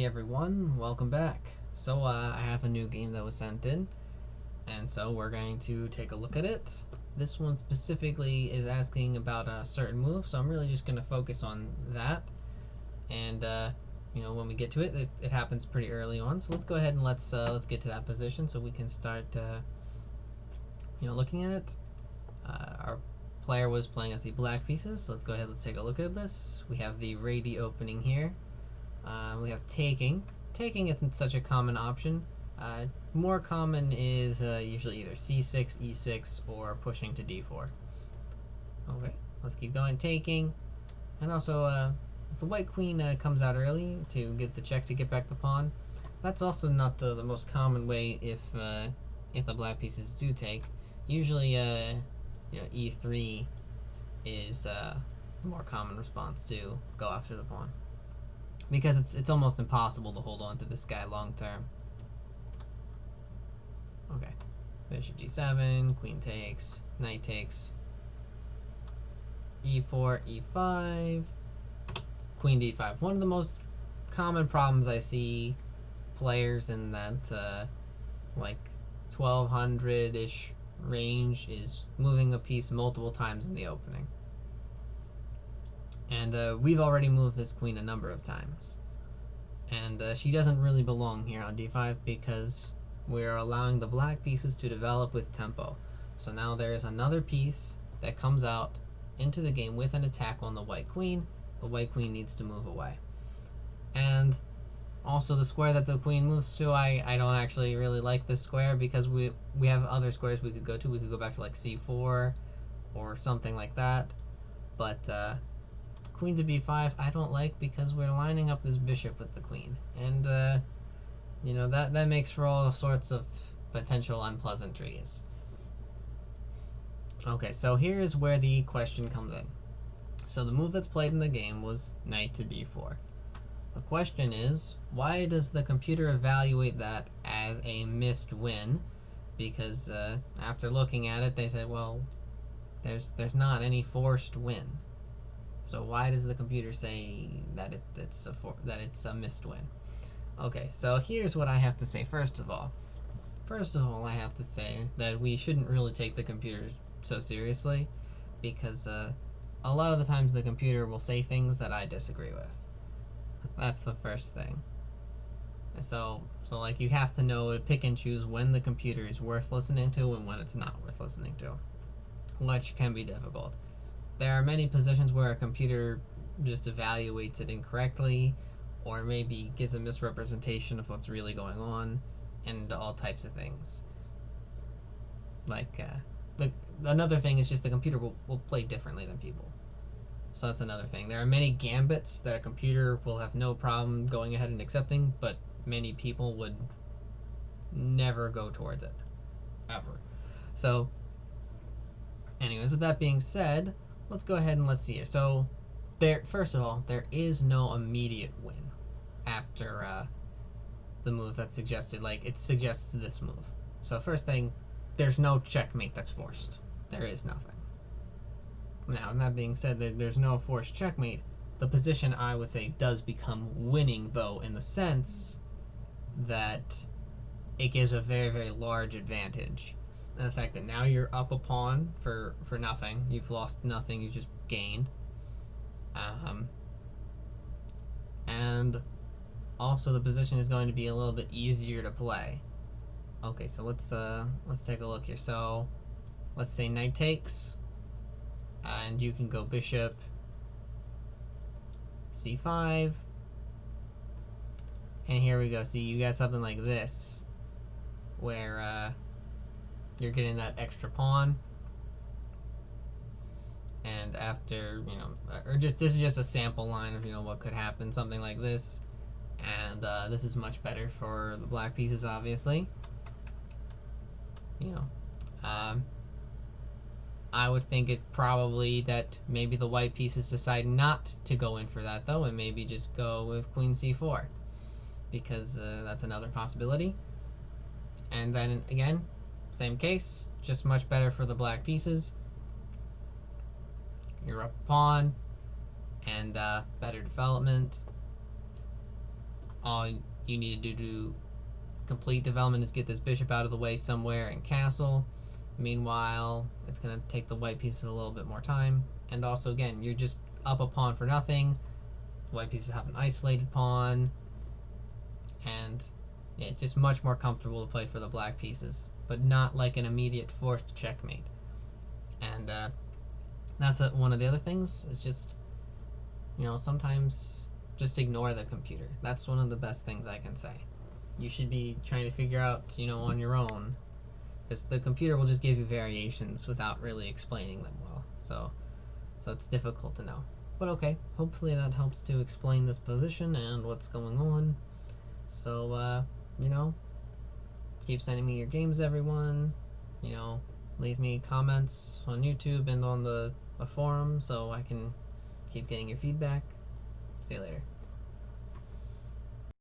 everyone, welcome back. So I have a new game that was sent in, and so we're going to take a look at it. This one specifically is asking about a certain move, so I'm really just going to focus on that. And when we get to it, it happens pretty early on. So let's go ahead and let's get to that position so we can start looking at it. Our player was playing as the black pieces, so let's go ahead, let's take a look at this. We have the ready opening here. We have taking. Taking isn't such a common option. More common is usually either c6, e6, or pushing to d4. Okay, let's keep going. Taking. And also, if the white queen comes out early to get the check to get back the pawn, that's also not the most common way if the black pieces do take. Usually, e3 is a more common response to go after the pawn, because it's almost impossible to hold on to this guy long term. Okay, bishop d7, queen takes, knight takes, e4, e5, queen d5. One of the most common problems I see players in that 1200-ish range is moving a piece multiple times in the opening. And we've already moved this queen a number of times. And she doesn't really belong here on d5 because we're allowing the black pieces to develop with tempo. So now there is another piece that comes out into the game with an attack on the white queen. The white queen needs to move away. And also the square that the queen moves to, I don't actually really like this square because we have other squares we could go to. We could go back to like c4 or something like that. But queen to b5 I don't like because we're lining up this bishop with the queen, and that makes for all sorts of potential unpleasantries. Okay, so here's where the question comes in. So the move that's played in the game was knight to d4. The question is, why does the computer evaluate that as a missed win? Because after looking at it, they said, well, there's not any forced win. So why does the computer say that it's a missed win? Okay, so here's what I have to say. First of all, I have to say that we shouldn't really take the computer so seriously, because a lot of the times the computer will say things that I disagree with. That's the first thing. So like, you have to know to pick and choose when the computer is worth listening to and when it's not worth listening to, which can be difficult. There are many positions where a computer just evaluates it incorrectly, or maybe gives a misrepresentation of what's really going on, and all types of things. Another thing is just the computer will play differently than people. So that's another thing. There are many gambits that a computer will have no problem going ahead and accepting, but many people would never go towards it, ever. So anyways, with that being said, let's go ahead and let's see it. So first of all, there is no immediate win after the move that's suggested. Like, it suggests this move. So first thing, there's no checkmate that's forced. There is nothing. Now, that being said, there's no forced checkmate. The position, I would say, does become winning, though, in the sense that it gives a very, very large advantage. And the fact that now you're up a pawn for nothing. You've lost nothing, you just gained. And also the position is going to be a little bit easier to play. Okay, so let's take a look here. So let's say knight takes, and you can go bishop c5, and here we go. See, you got something like this where you're getting that extra pawn, and after this is just a sample line of what could happen, something like this. And this is much better for the black pieces, obviously. I would think it probably that maybe the white pieces decide not to go in for that, though, and maybe just go with queen c4, because that's another possibility. And then again, same case, just much better for the black pieces. You're up a pawn, and better development. all you need to do to complete development is get this bishop out of the way somewhere in castle. Meanwhile, it's going to take the white pieces a little bit more time. And also, again, you're just up a pawn for nothing. White pieces have an isolated pawn. And yeah, it's just much more comfortable to play for the black pieces. But not like an immediate forced checkmate. And that's one of the other things. Is just, sometimes just ignore the computer. That's one of the best things I can say. You should be trying to figure out, on your own. Because the computer will just give you variations without really explaining them well. So it's difficult to know. But okay, hopefully that helps to explain this position and what's going on. So, keep sending me your games, everyone. Leave me comments on YouTube and on the forum so I can keep getting your feedback. See you later.